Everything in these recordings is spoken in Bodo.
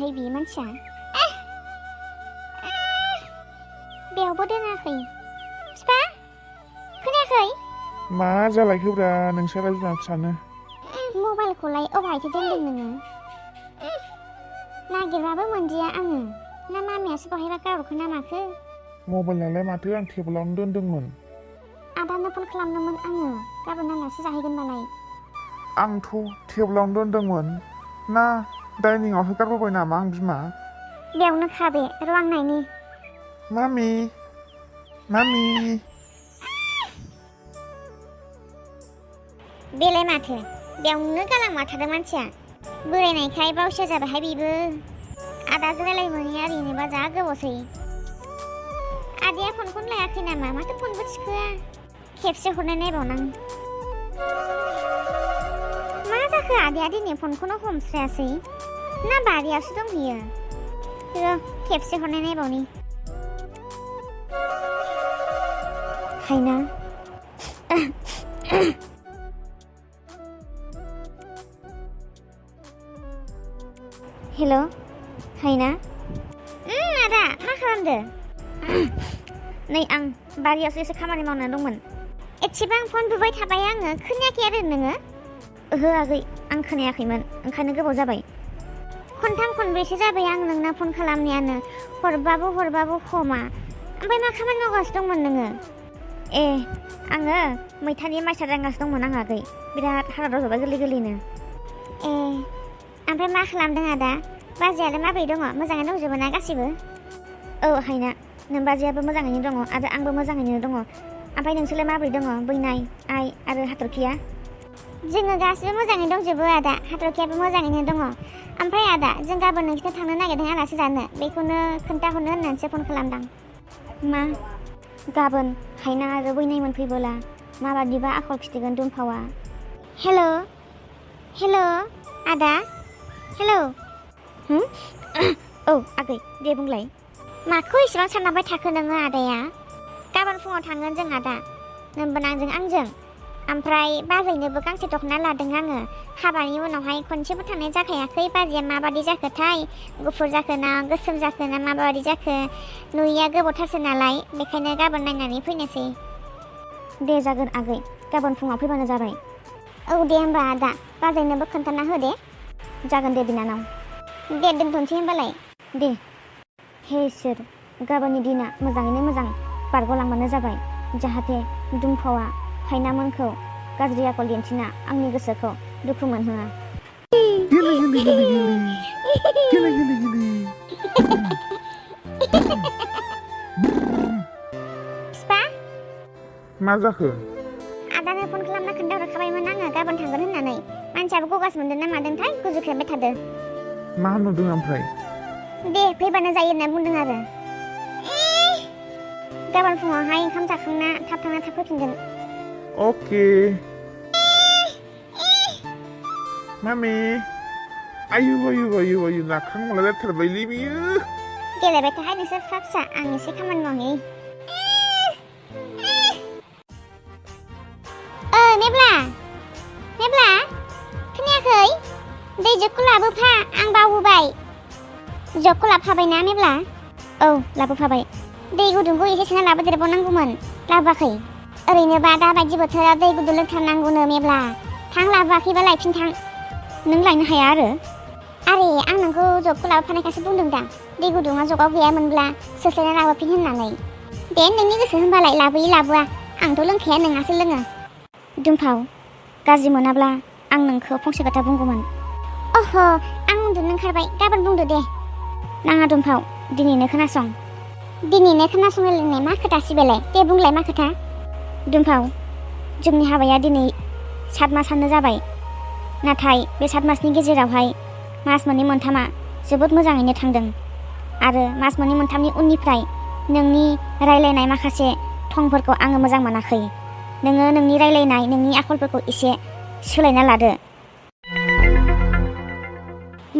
जाबायथाय बे मानसिया बेयावबो दोनाखै फिफा खोनायाखै मा जालायखोब्रा नोंसोरलाय बिमा फिसानो मबाइलखौलाय अबहायथो दोनदों नोङो नागिरबाबो मोनदिया आङो ना मामियासो बहायबा गारहरखो ना माखो मबाइलालाय माथो आं टेबोलावनो दोनदोंमोन आदानो फन खालामदोंमोन आङो गाबोन आलासि जाहैगोन नालाय आंथ' टेबोलावनो दोनदोंमोन ना डाइनिंआवहाय गारबोबाय नामा आं बिमा बेयावनो खाबे र' आं नायनि मामि मामि बेलाय माथो बेयावनो गालांमा थादों मानसिया बोरायनायखाय बावसिया जाबायहाय बेबो आदाजों रायलाय मोनैया ओरैनोबा जा गोबावसै आदाया फनखौनो लायाखै नामा माथो फनबो थिखोआ खेबसे हरनाय नायबावनां मा जाखो आदाया दिनै फनखौनो हमस्रायासै ना बारियावसो दंहैयो र' खेबसे हरनाय नायबावनि हायना हेल' हायना आदा मा खालामदो नै आं बारियावसो एसे खामानि मावना दंमोन एसेबां फन बुबाय थाबाय आङो खोनायाखै आरो नोङो ओहो आगै आं खोनायाखैमोन ओंखायनो गोबाव जाबाय खनथाम खनब्रैसो जाबाय आं नोंना फन खालामनायानो हरबाबो खमा ओमफ्राय मा खामानि मावगासिनो दंमोन नोङो ए आङो मैथानि माइसा दांगासिनो दंमोन आं आगै बिराद हारा रज'बाय गोरलै गोरलैनो ए ओमफ्राय मा खालामदों आदा बाजैयालाय माबोरै दङ मोजाङै दंजोबो ना गासिबो औ हायना नों बाजैयाबो मोजाङैनो दङ आरो आंबो मोजाङैनो दङ ओमफ्राय नोंसोरलाय माबोरै दङ बैनाय आइ आरो हाथरखिया जोङो गासिबो मोजाङै दंजोबो आदा हाथरखियाबो मोजाङैनो दङ ओमफ्राय आदा जों गाबोन नोंसोरनो थांनो नागिरदों आलासि जानो बेखौनो खोन्थाहरनो होननानैसो फन खालामदां मा गाबोन हायना आरो बैनाय मोनफैबोला माबादिबा आखल खिथिगोन दुमफावा हेल' आदा हेल' औ आगै दे बुंलाय माखौ इसेबां सानलांबाय थाखो नोङो आदाया गाबोन फुङाव थांगोन जों आदा नोंबोनांजों आंजों ओमफ्राय बाजैनोबो गांसे दख'ना लादों आङो हाबानि उनावहाय खनसेबो थांनाय जाखायाखै बाजैया माबादि जाखोथाय गुफुर जाखो ना गोसोम जाखो ना माबादि जाखो नुयिया गोबावथारसो नालाय बेखायनो गाबोन नायनानै फैनोसै दे जागोन आगै गाबोन फुङाव फैबानो जाबाय औ दे होमबा आदा बाजैनोबो खोन्थाना हो दे जागोन दे बिनानाव दे दोनथ'नोसै होमबालाय दे हे इसोर गाबोननि दिना मोजाङैनो मोजां बारग'लांबानो जाबाय जाहाथे दुमफावा हायनामोनखौ गाज्रि आखल दिन्थिना आंनि गोसोखौ दुखु मोनहोआ फिफा मा जाखो आदानो फन खालामना खोन्थाहरखाबायमोन आङो गाबोन थांगोन होननानै मानसियाबो गगास मोनदों ना मादोंथाय गुजुख्रेबबाय थादों मा होनहरदों ओमफ्राय दे फैबानो जायो होनना बुंदों आरो गाबोन फुङावहाय ओंखाम जाखांना थाब थांना थाब फैफिनगोन अके मामि आयु नाखां मला जाथारबायलै बियो गेलेबाय थाहाय नोंसोर फिसा फिसा आं एसे खामानि मावहै मेब्ला खोनायाखै दै जगखौ लाबोफा आं बावबोबाय जगखौ लाबोफाबायना मेब्ला औ लाबोफाबाय दै गुदुंखौ एसे सोना लाबोदेरबावनांगौमोन लाबोआखै ओरैनोबा दा बायदि बोथोराव दै गुदुं लोंथारनांगौनो मेब्ला थां लाबोआखैबा लायफिन थां नों लायनो हाया आरे आं नोंखौ जगखौ लाबोफानायखासो बुंदों दा दै गुदुङा जगाव गैयामोनब्ला सोस्लायना लाबोफिन होननानै दे नोंनि गोसो होनबालाय लाबोयो लाबोआ आंथ' लोंखाया नोंहासो लोङो दुमफाव गाज्रि मोनाब्ला आं नोंखौ फंसे खोथा बुंगौमोन अह आं उन्दुनो ओंखारबाय गाबोन बुंदो दे नाङा दुमफाव दिनैनो खोनासं लोंनाय मा खोथासि बेलाय दे बुंलाय मा खोथा दुमफाव जोंनि हाबाया दिनै 7 मासानो जाबाय नाथाय बे 7 मासनि गेजेरावहाय मास मोननै मोनथामा जोबोद मोजाङैनो थांदों आरो मास मोननै मोनथामनि उननिफ्राय नोंनि रायलायनाय माखासे थंफोरखौ आङो मोजां मोनाखै नोङो नोंनि रायलायनाय नोंनि आखलफोरखौ एसे सोलायना लादो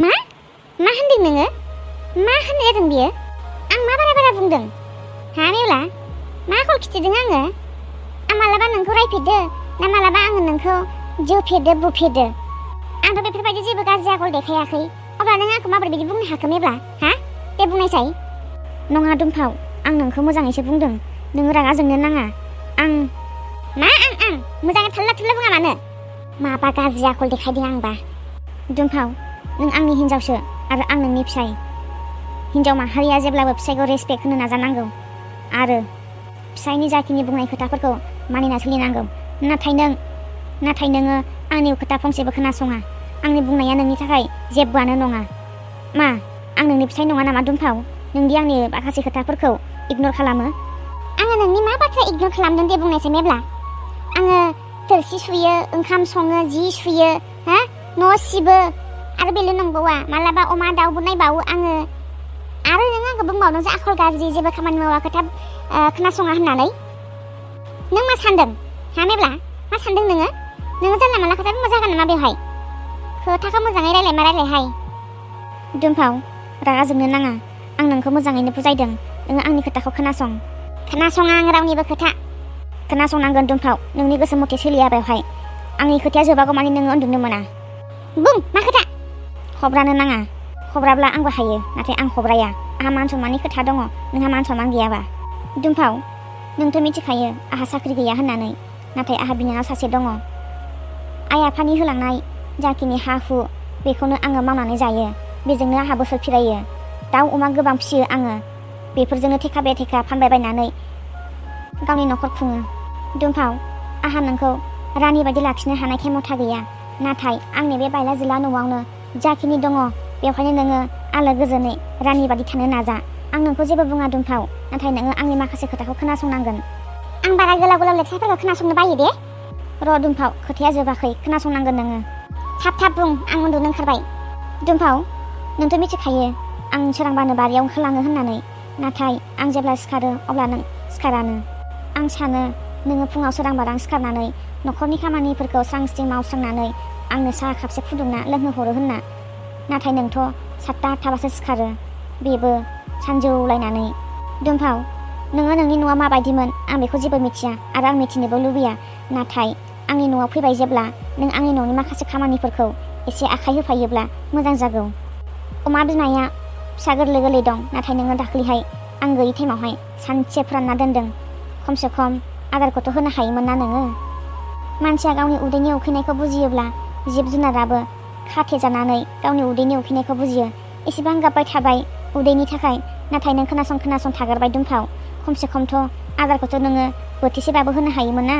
मा होनदों नोङो मा होननाय जादों बियो आं मा बारा बुंदों हा मेवला मा आखल खिथिदों आङो आं मालाबा नोंखौ रायफेरदो ना मालाबा आङो नोंखौ जोफेरदो बुफेरदो आंथ' बेफोरबायदि जेबो गाज्रि आखल देखायाखै अब्ला अब्ला नों आंखौ माबोरै बिदि बुंनो हाखो मेब्ला हा दे बुंनायसाय नङा दुमफाव आं नोंखौ मोजाङैसो बुंदों नोङो रागा जोंनो नाङा आं मोजाङै थाल्ला थुल्ला बुङा मानो माबा गाज्रि आखल देखायदों आंबा दुमफाव नों आंनि हिन्जावसो आरो आं नोंनि फिसाय हिन्जाव माहारिया जेब्लाबो फिसायखौ रेसपेक्ट होनो नाजानांगौ आरो फिसायनि जाखिनि बुंनाय खोथाफोरखौ मानिना सोलिनांगौ नाथाय नोङो आंनि खोथा फंसेबो खोनासङा आंनि बुंनाया नोंनि थाखाय जेबोआनो नङा मा आं नोंनि फिसाय नङा नामा दुमफाव नोंदि आंनि माखासे खोथाफोरखौ इगनर खालामो आङो नोंनि मा बाथ्रा इगनर खालामदों दे बुंनायसाय मेब्ला आङो थोरसि सुयो ओंखाम सङो जि सुयो हा न' सिबो आरो बेल' नंबावा मालाबा अमा दाउबो नायबावो आङो आरो नों आंखौ बुंबावदों जे आखल गाज्रि जेबो खामानि मावा खोथा खोनासङा होननानै नों मा सानदों हा मेब्ला मा सानदों नोङो जानला मानला खोथा बुंबा जागोन नामा बेवहाय खोथाखौ मोजाङै रायलायहाय दुमफाव रागा जोंनो नाङा आं नोंखौ मोजाङैनो बुजायदों नोङो आंनि खोथाखौ खोनासङा आं रावनिबो खोथा खोनासंनांगोन दुमफाव नोंनि गोसो मथे सोलिया बेवहाय आंनि खोथाया जोबागौ मानि नोङो उन्दुनो मोना बुं मा खोथा खब्रानो नाङा खब्राब्ला आंबो हायो नाथाय आं खब्राया आंहा मान सनमाननि खोथा दङ नोंहा मान सनमान गैयाबा दुमफाव नोंथ' मिथिखायो आंहा साख्रि गैया होननानै नाथाय आंहा बिनानाव सासे दङ आइ आफानि होलांनाय जाखिनि हा हु बेखौनो आङो मावनानै जायो बेजोंनो आंहा बोसोर फिरायो दाउ अमा गोबां फिसियो आङो बेफोरजोंनो थेखा बेथेखा फानबाय बायनानै गावनि न'खर खुङो दुमफाव आंहा नोंखौ रानि बायदि लाखिनो हानाय खेमथा गैया नाथाय आंनि बे बायला जिला न'आवनो जाखिनि दङ बेवहायनो नोङो आलो गोजोनै रानि बायदि थानो नाजा आं नोंखौ जेबो बुङा दुमफाव नाथाय नोङो आंनि माखासे खोथाखौ खोनासंनांगोन आं बारा गोलाव लेक्सारफोरखौ खोनासंनो बायो दे र' दुमफाव खोथाया जोबाखै खोनासंनांगोन नोङो थाब बुं आं उन्दुनो ओंखारबाय दुमफाव नोंथ' मिथिखायो आं सोरांबानो बारियाव ओंखारलाङो होननानै नाथाय आं जेब्ला सिखारो अब्ला नों सिखारानो आं सानो नोङो फुङाव सोरांबारां सिखारनानै न'खरनि खामानिफोरखौ स्रां स्रिं मावस्रांनानै आंनो साहा खापसे फुदुंना लोंहोहरो होनना नाथाय नोंथ' 7ता 8ताबासो सिखारो बेबो सानजौलायनानै दुमफाव नोङो नोंनि न'आ माबायदिमोन आं बेखौ जेबो मिथिया आरो आं मिथिनोबो लुबैया नाथाय आंनि न'आव फैबाय जेब्ला नों आंनि न'नि माखासे खामानिफोरखौ एसे आखाइ होफायोब्ला मोजां जागौ अमा बिमाया फिसा गोरलै दं नाथाय नोङो दाख्लैहाय आं गैयै टाइमावहाय सानसे फोरानना दोनदों खमसे खम आदारखौथ' होनो हायोमोन ना नोङो मानसिया गावनि उदैनि उखैनायखौ बुजियोब्ला जिब जुनाराबो खाथेजानानै गावनि उदैनि उखैनायखौ बुजियो एसेबां गाबबाय थाबाय उदैनि थाखाय नाथाय नों खोनासं थागारबाय दुमफाव खमसे खमथ' आदारखौथ' नोङो बोथिसेबाबो होनो हायोमोन ना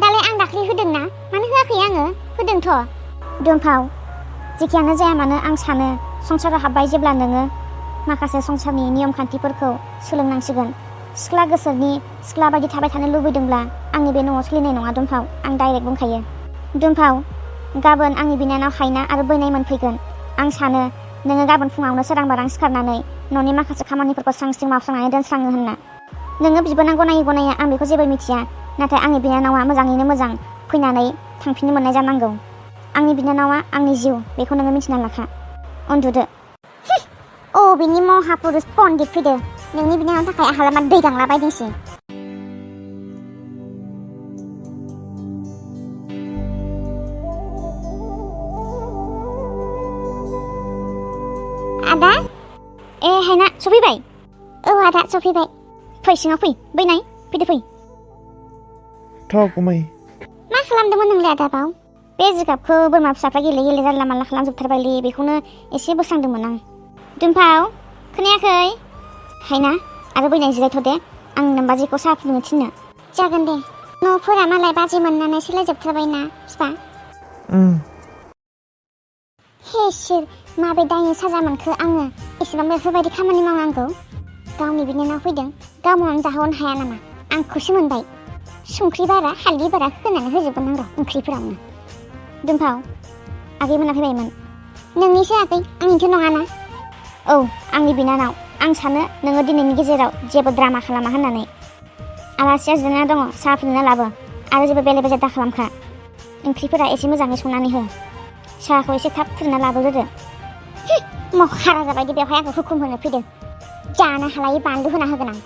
दालाय आं दाख्लै होदों ना मानो होआखै आङो होदोंथ' दुमफाव जेखियानो जाया मानो आं सानो संसाराव हाबबाय जेब्ला नोङो माखासे संसारनि नियम खान्थिफोरखौ सोलोंनांसिगोन सिख्ला गोसोनि सिख्ला बायदि थाबाय थानो लुबैदोंब्ला आंनि बे न'आव सोलिनाय नङा दुमफाव आं डाइरेक्ट बुंखायो दुमफाव गाबोन आंनि बिनानाव हायना आरो बैनाय मोनफैगोन आं सानो नोङो गाबोन फुङावनो सोरांबारां सिखारनानै न'नि माखासे खामानिफोरखौ स्रां स्रिं मावस्रांनानै दोनस्राङो होनना नोङो बिबोना गनाया आं बेखौ जेबो मिथिया नाथाय आंनि बिनानावा मोजाङैनो मोजां फैनानै थांफिननो मोननाय जानांगौ आंनि बिनानावा आंनि जिउ बेखौ नोङो मिथिना लाखा उन्दुदो बिनि महापुरुष पण्डित फैदो नोंनि बिनानावनि थाखाय आंहा मा दै गांला बायदोंसै आदा हायना सफैबाय आदा सफैबाय फै सिङाव फै बैनाय फैदो फै थ' गुमै मा खालामदोंमोन नोंलाय आदाबाव बे जिगाबखौ बोरमा फिसाफ्रा गेले जानला मानला खालामजोबथारबायलै बेखौनो एसे बोस्रांदोंमोन आं दुमफाव खोनायाखै हायना आरो बैनाय जिरायथ' दे आं नोमबाजैखौ साहा फुदुंनो थिननो जागोन दे न'फोरा मालाय बाजै मोननानै सोलायजोबथारबायना बिफा हे इसोर माबे दायनि साजा मोनखो आङो एसेबां बेफोरबायदि खामानि मावनांगौ गावनि बिनानाव फैदों गाव मावनानै जाहोनो हाया नामा आंखौसो मोनबाय संख्रि बारा हालदै बारा होनानै होजोबगोन आं र' ओंख्रिफोरावनो दुमफाव आगैमोना फैबायमोन नोंनिसो आगै आंनिथ' नङाना औ आंनि बिनानाव आं सानो नोङो दिनैनि गेजेराव जेबो ड्रामा खालामा होननानै आलासिया जिरायना दङ साहा फुदुंना लाबो आरो जेबो बेले बेजे दा खालामखा ओंख्रिफोरा एसे मोजाङै संनानै हो साहाखौ एसे थाब फुदुंना लाबोग्रोदो महाराजा बायदि बेवहाय आंखौ हुकुम होनो फैदों जानो हालायै बानलु होना होगोन आं